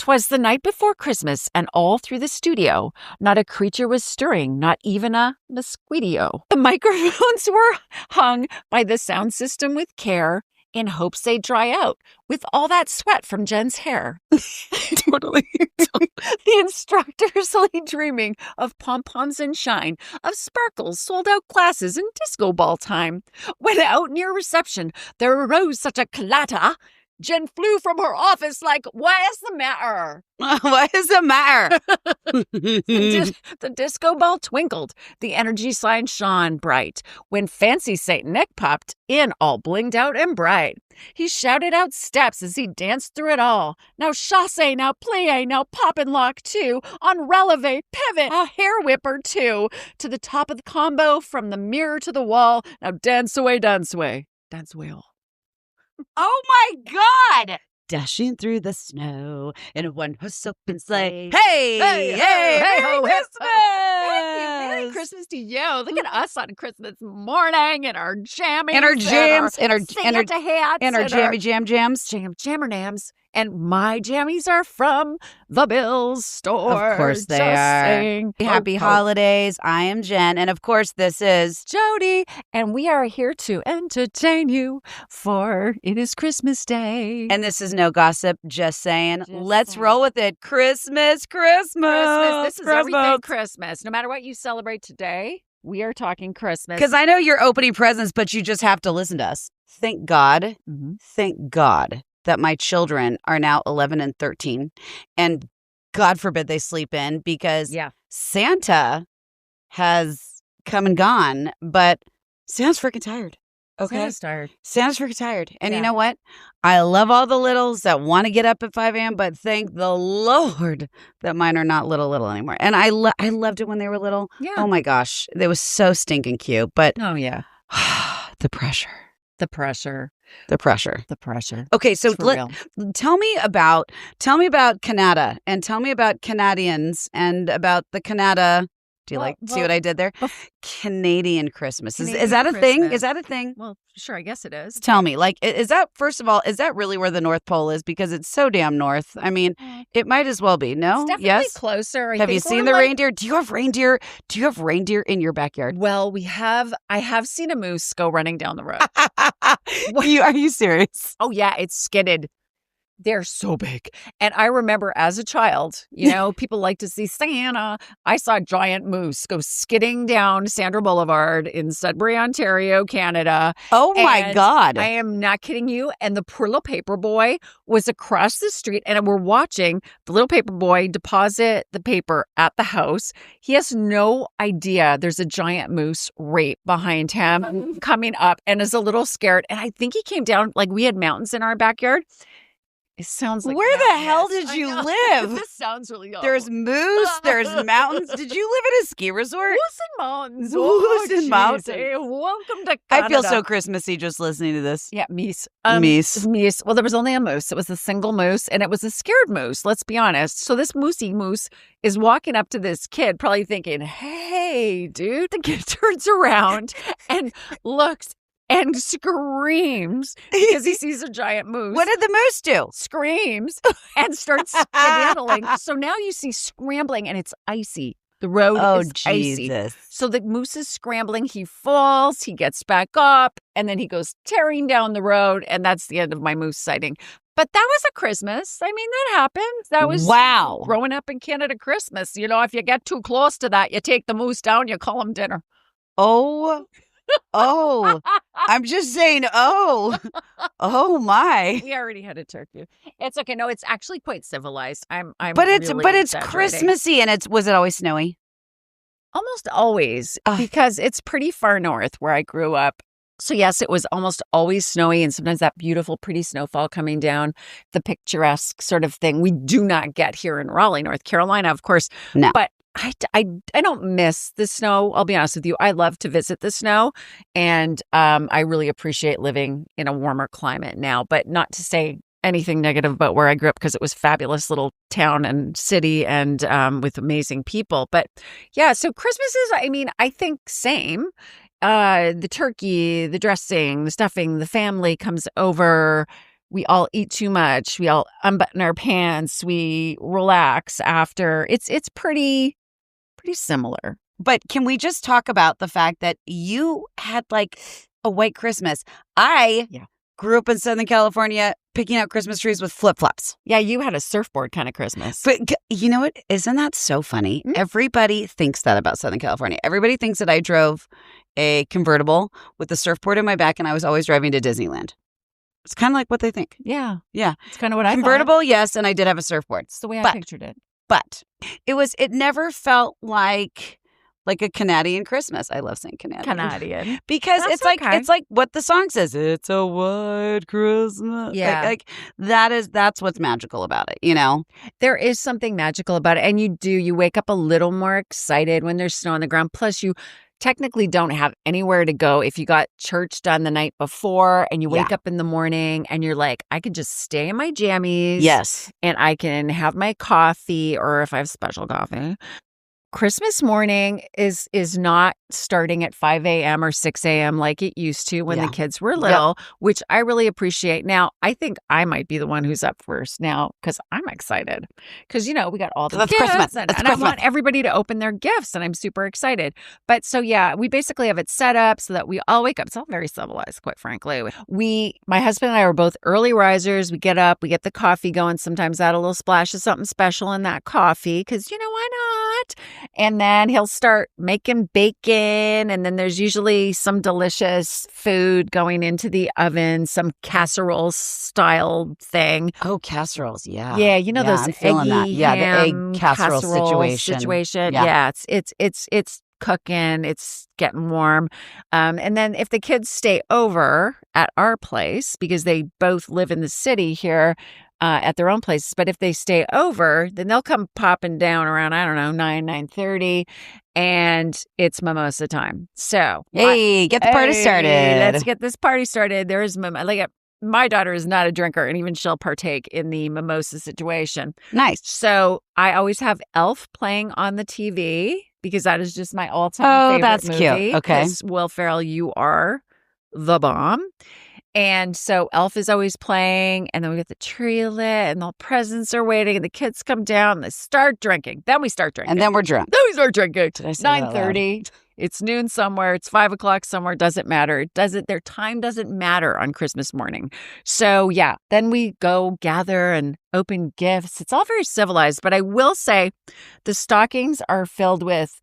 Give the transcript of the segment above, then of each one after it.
'Twas the night before Christmas, and all through the studio, not a creature was stirring, not even a mosquito. The microphones were hung by the sound system with care, in hopes they'd dry out with all that sweat from Jen's hair. Totally. The instructors lay dreaming of pom-poms and shine, of sparkles, sold-out classes, and disco ball time. When out near reception there arose such a clatter, Jen flew from her office like, "What is the matter?" What is the matter? The disco ball twinkled. The energy sign shone bright. When Fancy Saint Nick popped in all blinged out and bright. He shouted out steps as he danced through it all. Now chasse, now plie, now pop and lock too. On releve, pivot, a hair whip or two. To the top of the combo, from the mirror to the wall. Now dance away, dance away. Dance away all. Oh my God! Dashing through the snow in a one-horse open sleigh. Hey, hey, hey, Merry Christmas! Thank you. Merry Christmas to you. Look at us on Christmas morning and our jammies. And our jams. And our Santa hats. And our jammy jams. Jammer nams. And my jammies are from the Bill's store. Of course they are. Saying, Happy holidays. I am Jen. And of course this is Jodi. And we are here to entertain you, for it is Christmas Day. And this is no gossip, just saying. Let's roll with it. Christmas. This is everything Christmas. No matter what you celebrate today, we are talking Christmas. Because I know you're opening presents, but you just have to listen to us. Thank God. Mm-hmm. Thank God that my children are now 11 and 13. And God forbid they sleep in, because Santa has come and gone, but Santa's freaking tired. Okay. Santa's freaking tired. And you know what? I love all the littles that want to get up at 5 a.m., but thank the Lord that mine are not little anymore. And I loved it when they were little. Yeah. Oh my gosh. They was so stinking cute. But oh yeah. The pressure. Okay, so tell me about Canada, and tell me about Canadians, and about the Canada. Do you see what I did there? Canadian Christmas. Is that a thing? Is that a thing? Well, sure, I guess it is. Tell me, is that, first of all, is that really where the North Pole is? Because it's so damn north. I mean, it might as well be. No? It's definitely yes? closer. Have you seen the reindeer? Do you have reindeer? Do you have reindeer in your backyard? Well, I have seen a moose go running down the road. Are you serious? Oh, yeah, it's skidded. They're so big. And I remember as a child, people like to see Santa. I saw a giant moose go skidding down Sandra Boulevard in Sudbury, Ontario, Canada. Oh, my God. I am not kidding you. And the poor little paper boy was across the street, and we're watching the little paper boy deposit the paper at the house. He has no idea there's a giant moose right behind him coming up, and is a little scared. And I think he came down, we had mountains in our backyard. It sounds like where the hell did you live? This sounds really old. There's moose. There's mountains. Did you live at a ski resort? Moose and mountains. Moose and mountains. Hey, welcome to Canada. I feel so Christmassy just listening to this. Yeah, meese. Meese. Well, there was only a moose. It was a single moose, and it was a scared moose. Let's be honest. So this moosey moose is walking up to this kid, probably thinking, "Hey, dude." The kid turns around and looks and screams because he sees a giant moose. What did the moose do? Screams and starts skedaddling. So now you see scrambling, and it's icy. The road is icy. So the moose is scrambling. He falls. He gets back up, and then he goes tearing down the road, and that's the end of my moose sighting. But that was a Christmas. I mean, that happened. That was growing up in Canada Christmas. If you get too close to that, you take the moose down, you call him dinner. Oh, I'm just saying, oh my. We already had a turkey. It's okay. No, it's actually quite civilized. But it's Christmassy, and was it always snowy? Almost always, because it's pretty far north where I grew up. So yes, it was almost always snowy, and sometimes that beautiful, pretty snowfall coming down, the picturesque sort of thing we do not get here in Raleigh, North Carolina, of course. No. But I don't miss the snow. I'll be honest with you. I love to visit the snow, and I really appreciate living in a warmer climate now. But not to say anything negative about where I grew up, because it was a fabulous little town and city, and with amazing people. But yeah, so Christmas is, I think same. The turkey, the dressing, the stuffing, the family comes over. we all eat too much. We all unbutton our pants. We relax after. It's pretty similar. But can we just talk about the fact that you had like a white Christmas? I grew up in Southern California picking out Christmas trees with flip-flops. Yeah, you had a surfboard kind of Christmas. But you know what? Isn't that so funny? Mm-hmm. Everybody thinks that about Southern California. Everybody thinks that I drove a convertible with the surfboard in my back and I was always driving to Disneyland. It's kind of like what they think. Yeah. Yeah. It's kind of what I thought. Convertible, yes, and I did have a surfboard. It's the way I pictured it. But it never felt like a Canadian Christmas. I love saying Canadian. Because it's like what the song says. It's a white Christmas. Yeah. That's what's magical about it, you know? There is something magical about it. And you wake up a little more excited when there's snow on the ground. Plus you technically don't have anywhere to go if you got church done the night before and you wake up in the morning and you're like, I could just stay in my jammies. Yes. And I can have my coffee, or if I have special coffee. Christmas morning is not starting at 5 a.m. or 6 a.m. like it used to when the kids were little, which I really appreciate. Now, I think I might be the one who's up first now because I'm excited. Because, we got all the gifts. Christmas. And I want everybody to open their gifts, and I'm super excited. But so, we basically have it set up so that we all wake up. It's all very civilized, quite frankly. My husband and I are both early risers. We get up, we get the coffee going. Sometimes add a little splash of something special in that coffee because, why not? And then he'll start making bacon, and then there's usually some delicious food going into the oven, some casserole style thing. Oh, casseroles, yeah. Yeah, those I'm feeling that. Yeah, the egg casserole situation. Yeah, it's cooking, it's getting warm. And then if the kids stay over at our place, because they both live in the city here, at their own places. But if they stay over, then they'll come popping down around, 9:30, and it's mimosa time. So, get the party started. Let's get this party started. There is my daughter is not a drinker, and even she'll partake in the mimosa situation. Nice. So I always have Elf playing on the TV because that is just my all-time favorite movie. Cute. Okay. Will Ferrell, you are the bomb. And so Elf is always playing, and then we get the tree lit, and the presents are waiting, and the kids come down, and they start drinking. Then we start drinking. And then we're drunk. Then we start drinking. 9:30. It's noon somewhere. It's 5 o'clock somewhere. Doesn't matter. Their time doesn't matter on Christmas morning. So then we go gather and open gifts. It's all very civilized, but I will say the stockings are filled with,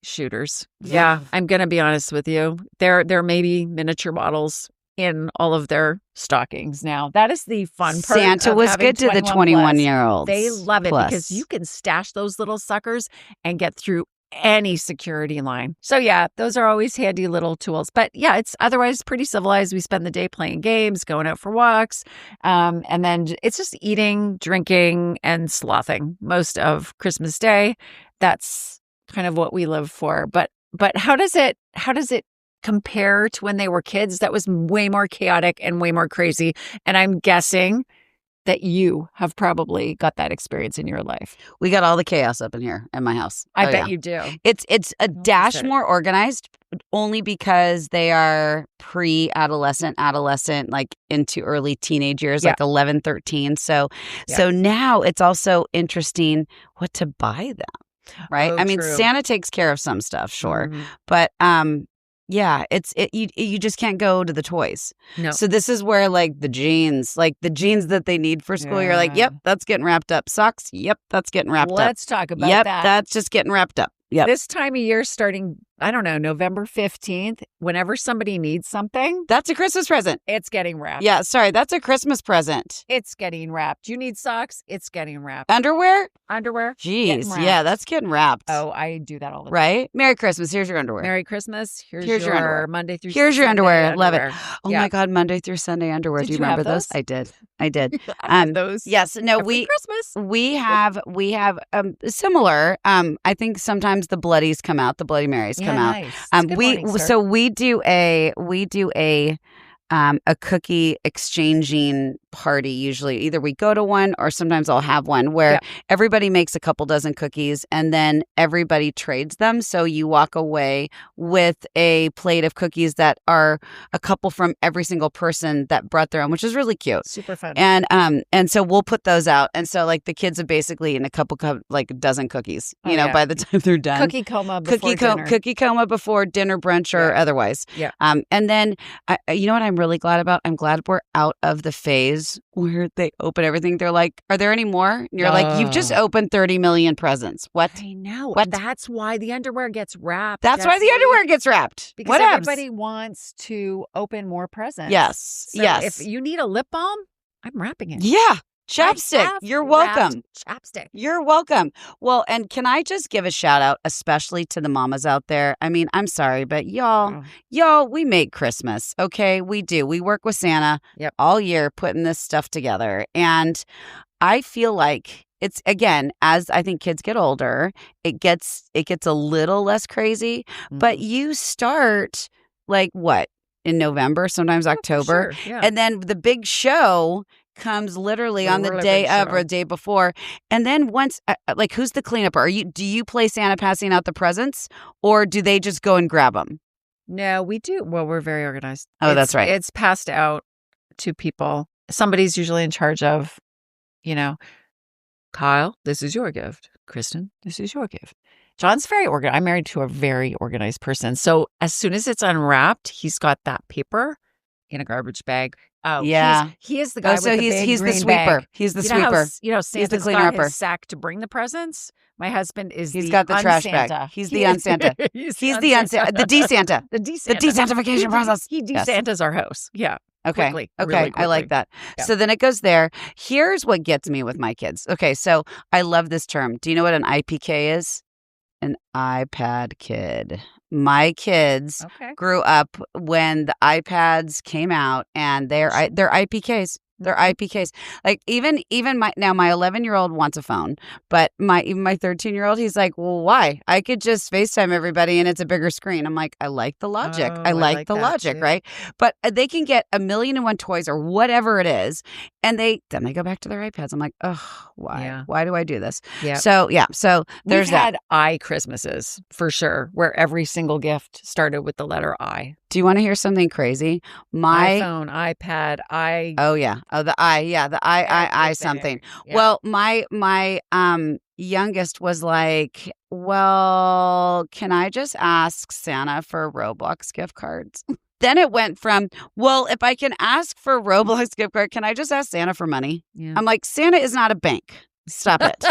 shooters. Yeah, I'm going to be honest with you. There may be miniature models in all of their stockings now. That is the fun part. Santa was good to the 21-year-olds. They love it because you can stash those little suckers and get through any security line. So those are always handy little tools. But it's otherwise pretty civilized. We spend the day playing games, going out for walks, and then it's just eating, drinking, and slothing most of Christmas Day. That's kind of what we live for. But how does it compare to when they were kids? That was way more chaotic and way more crazy. And I'm guessing that you have probably got that experience in your life. We got all the chaos up in here in my house. I bet you do. It's a dash more organized, only because they are adolescent, like into early teenage years, like 11, 13. So now it's also interesting what to buy them, right? Oh, true. Santa takes care of some stuff, sure. Mm-hmm. But you just can't go to the toys. No. So this is where the jeans that they need for school, you're like, yep, that's getting wrapped up. Socks, yep, that's getting wrapped up. Let's talk about that. Yep, that's just getting wrapped up. Yep. This time of year, starting, November 15th, whenever somebody needs something. That's a Christmas present. It's getting wrapped. Yeah, sorry, that's a Christmas present. It's getting wrapped. You need socks? It's getting wrapped. Underwear? Jeez, yeah, that's getting wrapped. Oh, I do that all the time. Right? Merry Christmas, here's your underwear. Merry Christmas, here's your underwear. Monday through Here's Sunday your underwear. Love it. Oh my God, Monday through Sunday underwear. Do you remember those? I did. I had those. Yes. No, Christmas. We have similar. I think sometimes the bloodies come out, the Bloody Marys come out. Nice. We do a cookie exchanging party usually. Either we go to one or sometimes I'll have one where everybody makes a couple dozen cookies and then everybody trades them. So you walk away with a plate of cookies that are a couple from every single person that brought their own, which is really cute. Super fun. And so we'll put those out. And so like the kids have basically eaten like a dozen cookies, by the time they're done. Cookie coma before dinner. Cookie coma before dinner, brunch, or otherwise. Yeah. And then, you know what I'm really glad about? I'm glad we're out of the phase where they open everything. They're like, are there any more? And you're like, you've just opened 30 million presents. What? I know. What? That's why the underwear gets wrapped. That's why the underwear gets wrapped. Because everybody wants to open more presents. Yes. So if you need a lip balm, I'm wrapping it. Yeah. Chapstick. You're welcome. Chapstick. You're welcome. Well, and can I just give a shout out, especially to the mamas out there? I mean, I'm sorry, but y'all, we make Christmas. Okay, we do. We work with Santa all year putting this stuff together. And I feel like it's, again, as I think kids get older, it gets a little less crazy. But you start like what? In November, sometimes October. Sure, yeah. And then the big show comes literally on the day of or the day before. And then once, like, who's the cleanup? Do you play Santa passing out the presents, or do they just go and grab them? No, we do. Well, we're very organized. That's right. It's passed out to people. Somebody's usually in charge of, Kyle, this is your gift. Kristen, this is your gift. John's very organized. I'm married to a very organized person. So as soon as it's unwrapped, he's got that paper in a garbage bag. Oh, yeah. He is the guy with the big he's green the sweeper. bag. He's the sweeper. Santa's the got cleaner his sack to bring the presents. My husband is He's got the trash bag. He's the unsanta. He's the unsanta. The de-Santa. The de-Santa. The de-Santification process. He de-Santas our house. Yeah. Okay. Quickly, okay. really I like that. Yeah. So then it goes there. Here's what gets me with my kids. Okay. So I love this term. Do you know what an IPK is? An iPad kid. My kids grew up when the iPads came out, and they're IPKs. They're IPKs. Like even my 11-year-old wants a phone, but my 13-year-old, he's like, well, why? I could just FaceTime everybody and it's a bigger screen. I'm like, I like the logic. I like the logic, too. Right? But they can get 1,000,001 toys or whatever it is, and then they go back to their iPads. I'm like, oh, why? Yeah. Why do I do this? Yeah. So there's We've had I Christmases for sure, where every single gift started with the letter I. Do you want to hear something crazy? My iPhone, iPad, I. Oh yeah. Oh, the I. Yeah, the I something. Yeah. Well, my youngest was like, well, can I just ask Santa for Roblox gift cards? Then it went from, well, if I can ask for Roblox gift card, can I just ask Santa for money? Yeah. I'm like, Santa is not a bank. Stop it.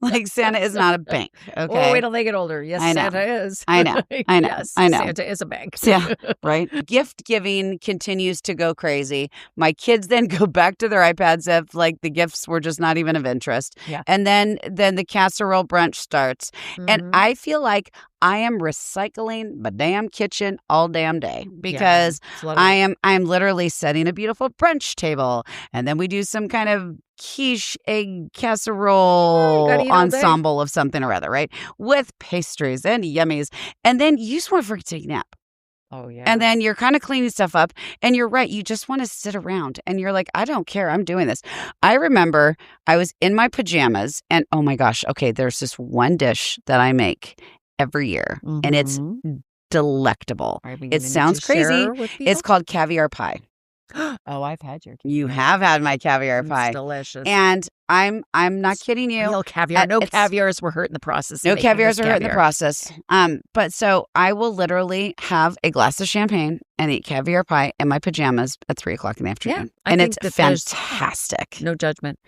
Like, Santa is not a bank. Okay. Oh, wait till they get older. Yes, Santa is. I know. Yes, I know. Santa is a bank. Yeah. Right. Gift giving continues to go crazy. My kids then go back to their iPads if like the gifts were just not even of interest. Yeah. And then the casserole brunch starts. Mm-hmm. And I feel like I am recycling my damn kitchen all damn day because I'm literally setting a beautiful brunch table, and then we do some kind of quiche egg casserole ensemble of something or other, right? With pastries and yummies, and then you just want to freaking take a nap. Oh, yeah. And then you're kind of cleaning stuff up, and you're right. You just want to sit around, and you're like, I don't care. I'm doing this. I remember I was in my pajamas, and oh my gosh, okay, there's this one dish that I make every year, and it's delectable. It sounds crazy. It's called caviar pie. Oh, I've had your caviar. You have had my caviar pie. It's delicious. And I'm not kidding you. Real caviar. No caviars were hurt in the process. No caviars were hurt in the process. But so I will literally have a glass of champagne and eat caviar pie in my pajamas at 3:00 in the afternoon. Yeah, and it's fantastic. No judgment.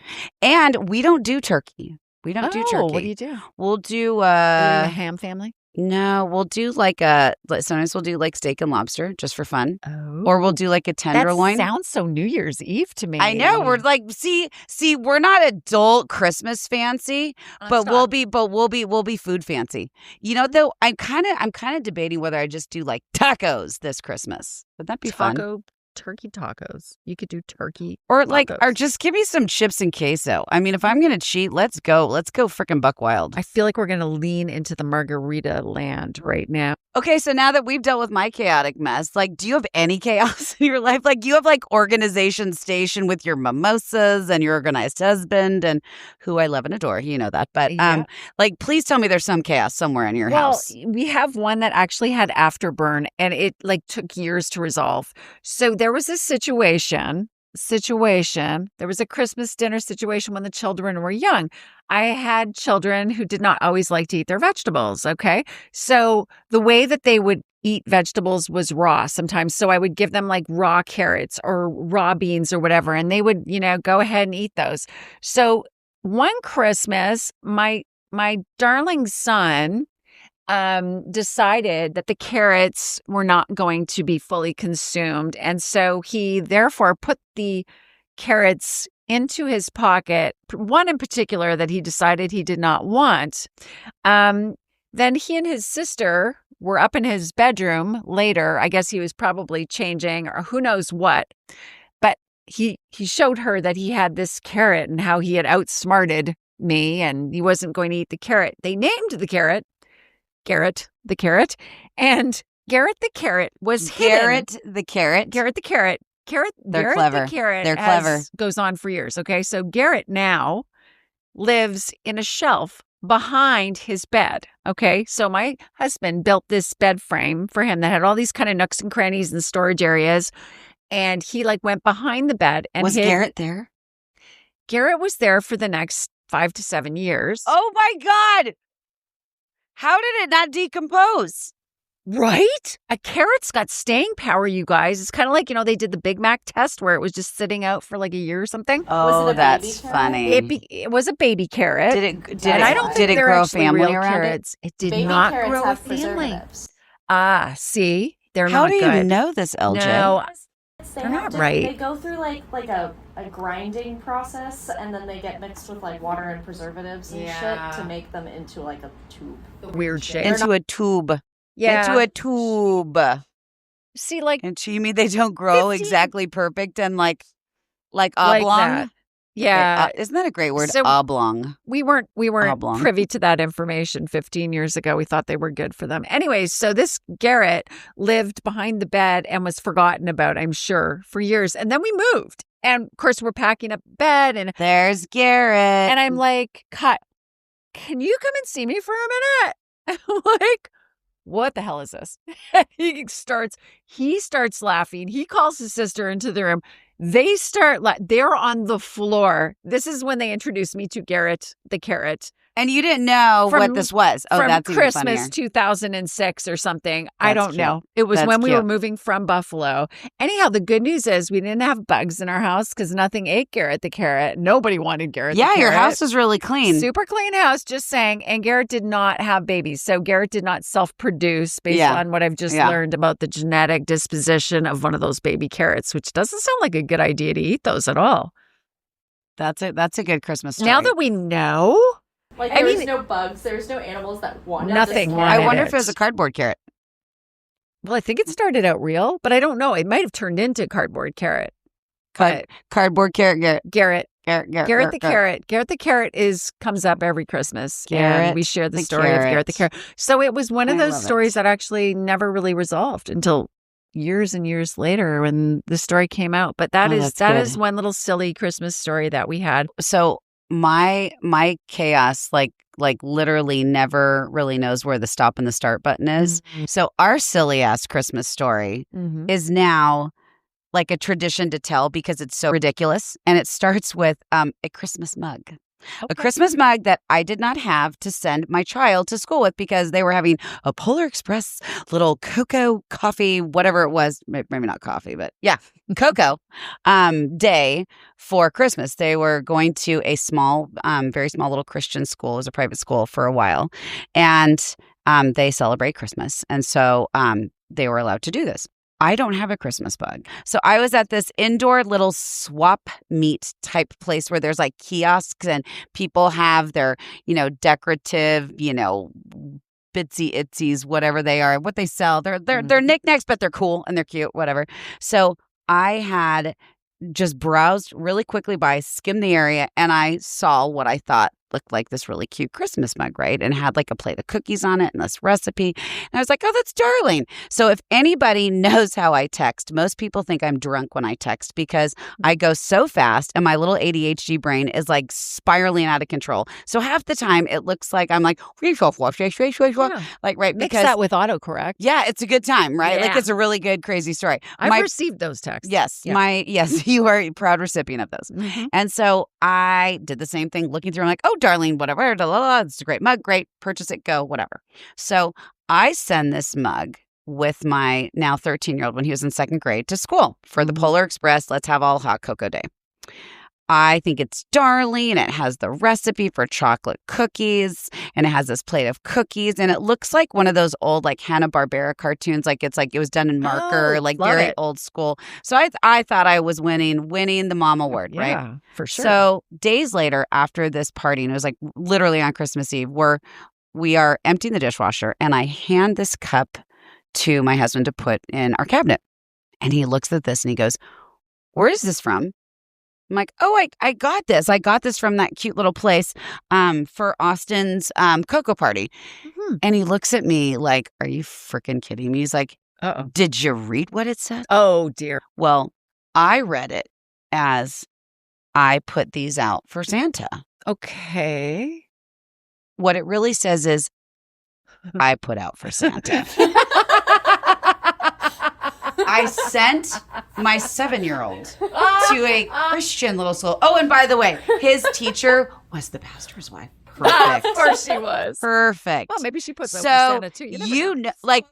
And we don't do turkey. We don't do turkey. What do you do? We'll do a ham family? No, we'll do sometimes we'll do like steak and lobster just for fun. Oh. Or we'll do like a tenderloin. That sounds so New Year's Eve to me. I know. We're like, see, we're not adult Christmas fancy, but we'll be food fancy. You know, though I'm kind of debating whether I just do like tacos this Christmas. Would that be fun? Turkey tacos. You could do turkey or tacos. Just give me some chips and queso. I mean, if I'm gonna cheat, let's go freaking buck wild. I feel like we're gonna lean into the margarita land right now. Okay, so now that we've dealt with my chaotic mess, like, do you have any chaos in your life? Like, you have like organization station with your mimosas and your organized husband, and who I love and adore. You know that, but like, please tell me there's some chaos somewhere in your house. Well, we have one that actually had afterburn, and it like took years to resolve. So there was a situation. There was a Christmas dinner situation when the children were young. I had children who did not always like to eat their vegetables. Okay. So the way that they would eat vegetables was raw sometimes. So I would give them like raw carrots or raw beans or whatever, and they would, go ahead and eat those. So one Christmas, my darling son decided that the carrots were not going to be fully consumed. And so he therefore put the carrots into his pocket, one in particular that he decided he did not want. Then he and his sister were up in his bedroom later. I guess he was probably changing or who knows what. But he showed her that he had this carrot and how he had outsmarted me and he wasn't going to eat the carrot. They named the carrot Garrett the Carrot, and Garrett the Carrot was Garrett the Carrot. Garrett the Carrot. They're Garrett clever. The Carrot They're clever. Goes on for years. Okay, so Garrett now lives in a shelf behind his bed. Okay, so my husband built this bed frame for him that had all these kind of nooks and crannies and storage areas, and he like went behind the bed and was Garrett there? Garrett was there for the next 5 to 7 years. Oh my God! How did it not decompose? Right? A carrot's got staying power, you guys. It's kind of like, they did the Big Mac test where it was just sitting out for like a year or something. Oh, that's funny. It was a baby carrot. Did it grow a family around carrots. It did not grow a family. See? They're How not do good. you know this, LJ? No, they're not right. They go through like a grinding process, and then they get mixed with like water and preservatives and shit to make them into like a tube. Weird shape. Into a tube. Yeah. Into a tube. See, like... And you mean they don't grow exactly perfect and like oblong? Like that. Yeah. Isn't that a great word? So oblong. We weren't Oblong. privy to that information 15 years ago. We thought they were good for them. Anyways, so this Garrett lived behind the bed and was forgotten about, I'm sure, for years. And then we moved. And of course, we're packing up bed and there's Garrett. And I'm like, Cut, can you come and see me for a minute? I'm like, what the hell is this? He starts laughing. He calls his sister into the room. They're on the floor. This is when they introduced me to Garrett the Carrot. And you didn't know what this was. Oh, that's even Christmas funnier. 2006 or something. I don't know. It was when we were moving from Buffalo. Anyhow, the good news is we didn't have bugs in our house because nothing ate Garrett the Carrot. Nobody wanted Garrett the Carrot. Yeah, your house was really clean. Super clean house, just saying. And Garrett did not have babies. So Garrett did not self-produce based on what I've just learned about the genetic disposition of one of those baby carrots, which doesn't sound like a good idea to eat those at all. That's a good Christmas story. Now that we know... Like, there was no bugs. There was no animals that wanted nothing. This I wonder if it was a cardboard carrot. Well, I think it started out real, but I don't know. It might have turned into cardboard carrot. Cardboard carrot. Garrett the Carrot. Garrett the Carrot comes up every Christmas. Garrett and we share the story of Garrett the Carrot. So it was one of those stories that actually never really resolved until years and years later when the story came out. But that is one little silly Christmas story that we had. So my chaos like literally never really knows where the stop and the start button is. Mm-hmm. So our silly ass Christmas story is now like a tradition to tell because it's so ridiculous. And it starts with a Christmas mug. Okay. A Christmas mug that I did not have to send my child to school with because they were having a Polar Express little cocoa coffee, whatever it was. Maybe not coffee, but yeah, cocoa day for Christmas. They were going to a small, very small little Christian school. It was a private school for a while. And they celebrate Christmas. And so they were allowed to do this. I don't have a Christmas bug. So I was at this indoor little swap meet type place where there's like kiosks and people have their, decorative, bitsy itsies, whatever they are, what they sell. They're knickknacks, but they're cool and they're cute, whatever. So I had just browsed really quickly by, skimmed the area, and I saw what I thought looked like this really cute Christmas mug, right? And had like a plate of cookies on it and this recipe. And I was like, oh, that's darling. So if anybody knows how I text, most people think I'm drunk when I text because I go so fast and my little ADHD brain is like spiraling out of control. So half the time it looks like I'm like, like, right. Mix that with autocorrect. Yeah, it's a good time, right? Yeah. Like it's a really good, crazy story. I've received those texts. Yes. Yeah. Yes, you are a proud recipient of those. Mm-hmm. And so I did the same thing, looking through, I'm like, oh, darling, whatever, it's a great mug, great, purchase it, go, whatever. So I send this mug with my now 13-year-old when he was in second grade to school for the Polar Express. Let's have all hot cocoa day. I think it's darling. It has the recipe for chocolate cookies and it has this plate of cookies and it looks like one of those old like Hanna-Barbera cartoons. Like it's like it was done in marker, like very old school. So I thought I was winning the mom award, right? Yeah, for sure. So days later after this party, and it was like literally on Christmas Eve, we are emptying the dishwasher and I hand this cup to my husband to put in our cabinet. And he looks at this and he goes, where is this from? I'm like, oh, I got this. I got this from that cute little place for Austin's cocoa party. Mm-hmm. And he looks at me like, are you freaking kidding me? He's like, uh-oh. Did you read what it said? Oh, dear. Well, I read it as I put these out for Santa. Okay. What it really says is I put out for Santa. I sent my 7-year-old to a Christian little school. Oh, and by the way, his teacher was the pastor's wife. Perfect. Of course she was. Perfect. Well, maybe she put that for Santa too. You know, like,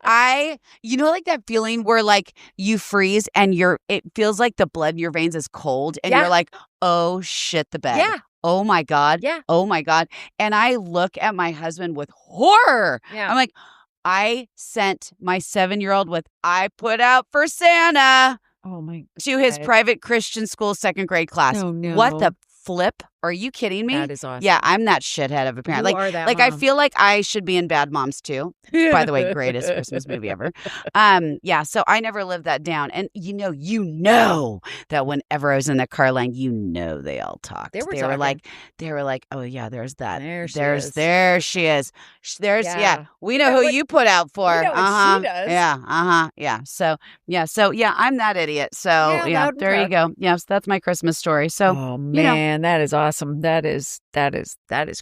I, you know, like that feeling where like you freeze and it feels like the blood in your veins is cold and you're like, oh shit, the bed. Yeah. Oh my God. Yeah. Oh my God. And I look at my husband with horror. Yeah. I'm like, I sent my 7-year-old with I put out for Santa to his private Christian school second grade class. Oh, no. What the flip? Are you kidding me? That is awesome. Yeah, I'm that shithead of a parent. You are that like mom. I feel like I should be in Bad Moms too. By the way, greatest Christmas movie ever. Yeah, so I never lived that down. And you know that whenever I was in the car line, they all talked. They were like, oh yeah, there's that. There she is. We know who you put out for. We know what she does. Yeah. So I'm that idiot. So there you go. Yes, that's my Christmas story. So man, that is awesome. That is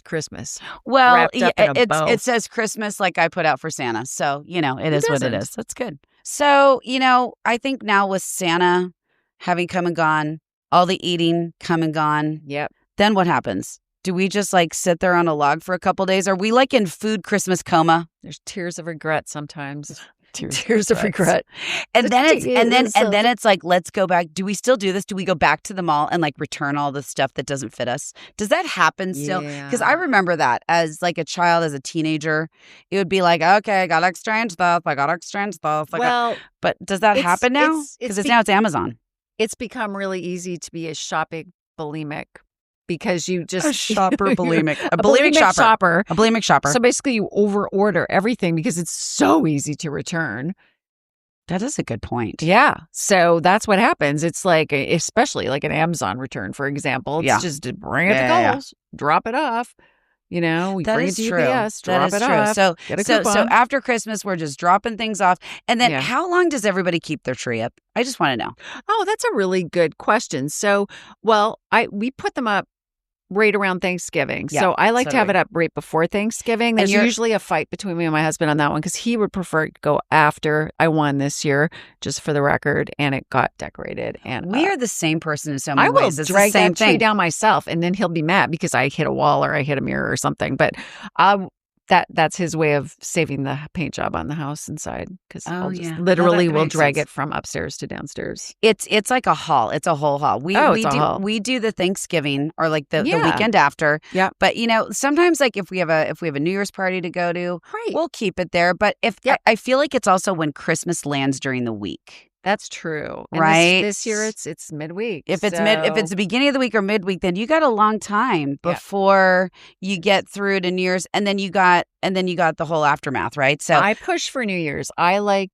Christmas. Well, it says Christmas like I put out for Santa. So, it is what it is. That's good. So, I think now with Santa having come and gone, all the eating come and gone. Yep. Then what happens? Do we just like sit there on a log for a couple days? Are we like in food Christmas coma? There's tears of regret sometimes. Tears of regret. And then it's like, let's go back. Do we still do this? Do we go back to the mall and like return all the stuff that doesn't fit us? Does that happen still? Because I remember that as like a child, as a teenager, it would be like, okay, I got to exchange stuff. But does that happen now? Because now it's Amazon. It's become really easy to be a shopping bulimic. Because you just... A shopper bulimic. A bulimic shopper. A bulimic shopper. So basically you over-order everything because it's so easy to return. That is a good point. Yeah. So that's what happens. It's like, especially like an Amazon return, for example. It's just to bring it to Kohl's, drop it off. We bring it to UPS, drop it off. So after Christmas, we're just dropping things off. And then how long does everybody keep their tree up? I just want to know. Oh, that's a really good question. So, we put them up right around Thanksgiving. Yeah, so I like to have it up right before Thanksgiving. There's usually a fight between me and my husband on that one because he would prefer to go after. I won this year, just for the record, and it got decorated. And we are the same person in so many ways. It's drag the same that tree down myself, and then he'll be mad because I hit a wall or I hit a mirror or something. But that's his way of saving the paint job on the house inside because we'll drag it from upstairs to downstairs. It's like a haul. It's a whole haul. We do the Thanksgiving or like the weekend after. Yeah. But sometimes like if we have a New Year's party to go to, we'll keep it there. But I feel like it's also when Christmas lands during the week. That's true. And right. This year it's midweek. If it's the beginning of the week or midweek, then you got a long time before you get through to New Year's, and then you got the whole aftermath, right? So I push for New Year's. I like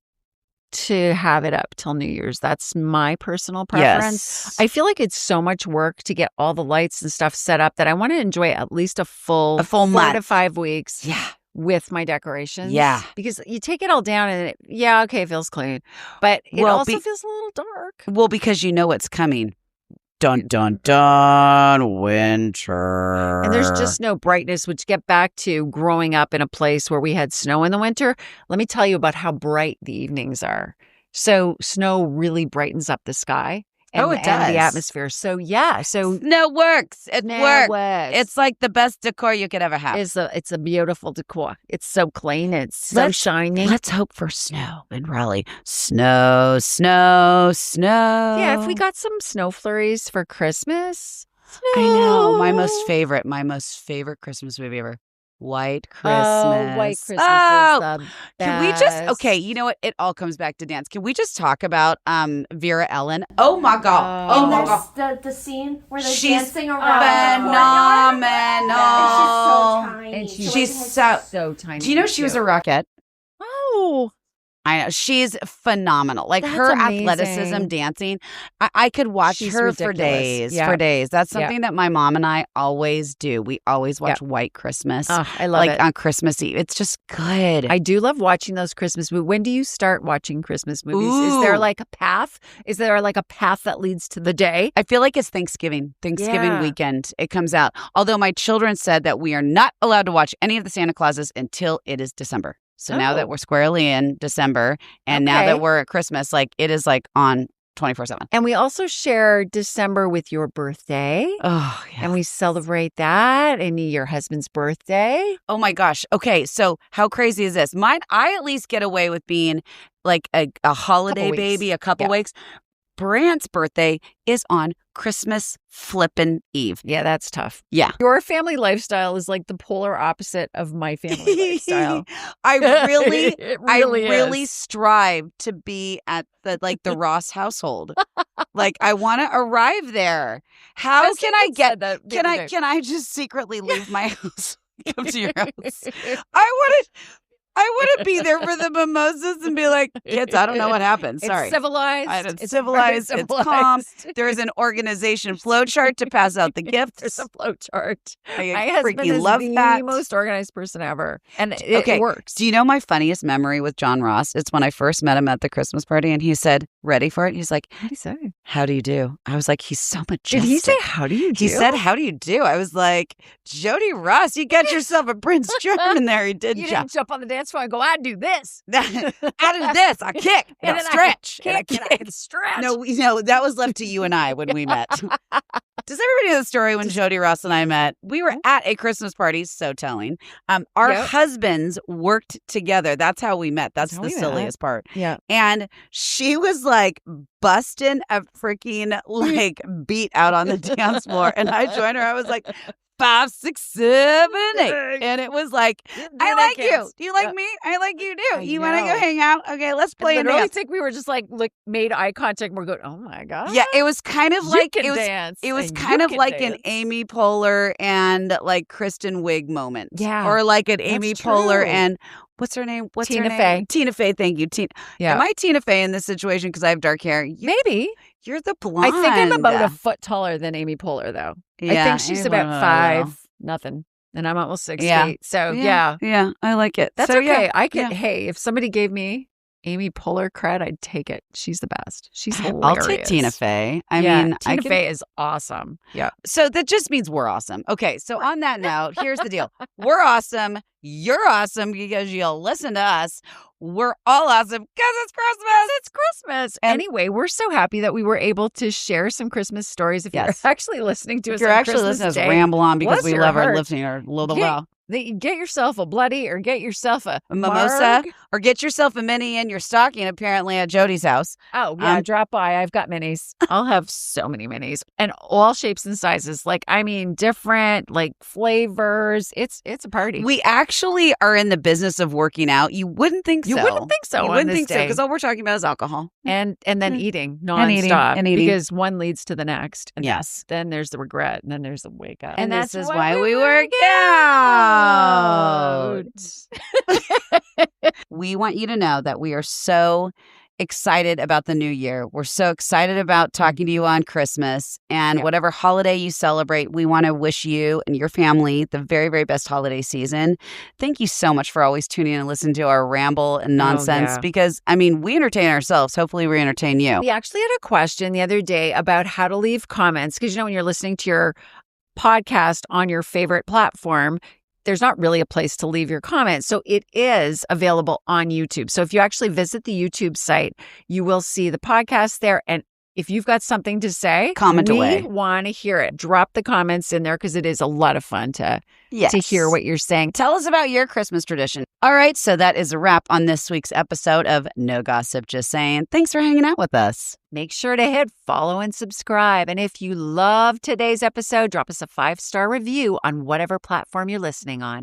to have it up till New Year's. That's my personal preference. Yes. I feel like it's so much work to get all the lights and stuff set up that I want to enjoy at least a full 4 month to 5 weeks. Yeah. With my decorations. Yeah. Because you take it all down and it feels clean. But it also feels a little dark. Well, because you know what's coming. Dun, dun, dun, winter. And there's just no brightness, which get back to growing up in a place where we had snow in the winter. Let me tell you about how bright the evenings are. So snow really brightens up the sky. And, it does. And the atmosphere. So, yeah. So snow works. It works. Works. It's like the best decor you could ever have. It's a beautiful decor. It's so clean. It's so shiny. Let's hope for snow in Raleigh. Snow, snow, snow. Yeah, if we got some snow flurries for Christmas. Snow. I know. My most favorite Christmas movie ever. White Christmas. Oh, White Christmas is the best. Can we just, you know what? It all comes back to Danz. Can we just talk about Vera Ellen? Oh, my God. Oh, my God. The scene where they're she's dancing around phenomenal. And she's so tiny. She's so tiny. Do you know she was a Rockette? Oh. I know. She's phenomenal. Like That's her amazing. athleticism, dancing. I could watch her ridiculous. for days. Yeah. For days. That's something that my mom and I always do. We always watch White Christmas. Oh, I love it. Like on Christmas Eve. It's just good. I do love watching those Christmas movies. When do you start watching Christmas movies? Ooh. Is there like a path? Is there like a path that leads to the day? I feel like it's Thanksgiving weekend. It comes out. Although my children said that we are not allowed to watch any of the Santa Clauses until it is December. So now that we're squarely in December and now that we're at Christmas, like it is like on 24/7. And we also share December with your birthday. Oh, yeah. And we celebrate that and your husband's birthday. Oh my gosh. Okay. So how crazy is this? I at least get away with being like a holiday baby, a couple weeks. Brant's birthday is on Christmas flippin' Eve. Yeah, that's tough. Yeah. Your family lifestyle is like the polar opposite of my family lifestyle. I really really strive to be at the Ross household. Like I want to arrive there. How can I get that? Can I just secretly leave my house? Come to your house. I want to be there for the mimosas and be like, kids, I don't know what happened. Sorry. It's civilized. It's civilized. It's calm. There is an organization flow chart to pass out the gifts. There's a flow chart. I freaking love that. The most organized person ever. And it works. Do you know my funniest memory with John Ross? It's when I first met him at the Christmas party and he said, ready for it? He's like, what did he say? How do you do? I was like, he's so majestic. Did he say, how do you do? He said, how do you do? I was like, Jodi Ross, you got yourself a Prince Charming there. He did. You didn't jump on the dance floor and go, I do this. I do this. I kick and I stretch. I can stretch. No, that was left to you and I when we met. Does everybody know the story when Jodi Ross and I met? We were at a Christmas party, so telling. Our husbands worked together. That's how we met. That's the silliest part. Yeah. And she was like busting a freaking beat out on the dance floor. And I joined her. I was like, 5, 6, 7, 8. And it was like, I like you. Do you like me? I like you too. You want to go hang out? Okay, let's play and dance. I think we were just like made eye contact and we're going, oh my God. Yeah, it was kind of like it was kind of like an Amy Poehler and like Kristen Wiig moment. Yeah. Or like an Amy Poehler and what's her name? Tina Fey. Tina Fey, thank you. Yeah. Am I Tina Fey in this situation because I have dark hair? Maybe. You're the blonde. I think I'm about a foot taller than Amy Poehler, though. Yeah, I think she's about 5 nothing, and I'm almost 6 feet. So yeah, I like it. That's so, okay. I could. Hey, if somebody gave me Amy Poehler cred, I'd take it. She's the best. She's hilarious. I'll take Tina Fey. I mean, Tina Fey is awesome. Yeah. So that just means we're awesome. Okay. So on that note, here's the deal. We're awesome. You're awesome because you'll listen to us. We're all awesome because it's Christmas. It's Christmas. Anyway, we're so happy that we were able to share some Christmas stories. If you're actually listening to us, you're actually listening to us ramble on because we love our listening our little well. Get yourself a bloody or get yourself a mimosa or get yourself a mini in your stocking, apparently at Jodi's house. Oh, yeah. Drop by. I've got minis. I'll have so many minis and all shapes and sizes. Different flavors. It's a party. We actually are in the business of working out. You wouldn't think so. You wouldn't think so. You wouldn't think so because all we're talking about is alcohol. And then eating nonstop. And eating. Because one leads to the next. And yes. Then there's the regret. And then there's the wake up. And this is why we work out. We want you to know that we are so excited about the new year. We're so excited about talking to you on Christmas and whatever holiday you celebrate. We want to wish you and your family the very, very best holiday season. Thank you so much for always tuning in and listening to our ramble and nonsense because, I mean, we entertain ourselves. Hopefully we entertain you. We actually had a question the other day about how to leave comments because, when you're listening to your podcast on your favorite platform, there's not really a place to leave your comments. So it is available on YouTube. So if you actually visit the YouTube site, you will see the podcast there. And if you've got something to say, comment away. We want to hear it. Drop the comments in there because it is a lot of fun to hear what you're saying. Tell us about your Christmas tradition. All right, so that is a wrap on this week's episode of No Gossip, Just Saying. Thanks for hanging out with us. Make sure to hit follow and subscribe. And if you love today's episode, drop us a 5-star review on whatever platform you're listening on.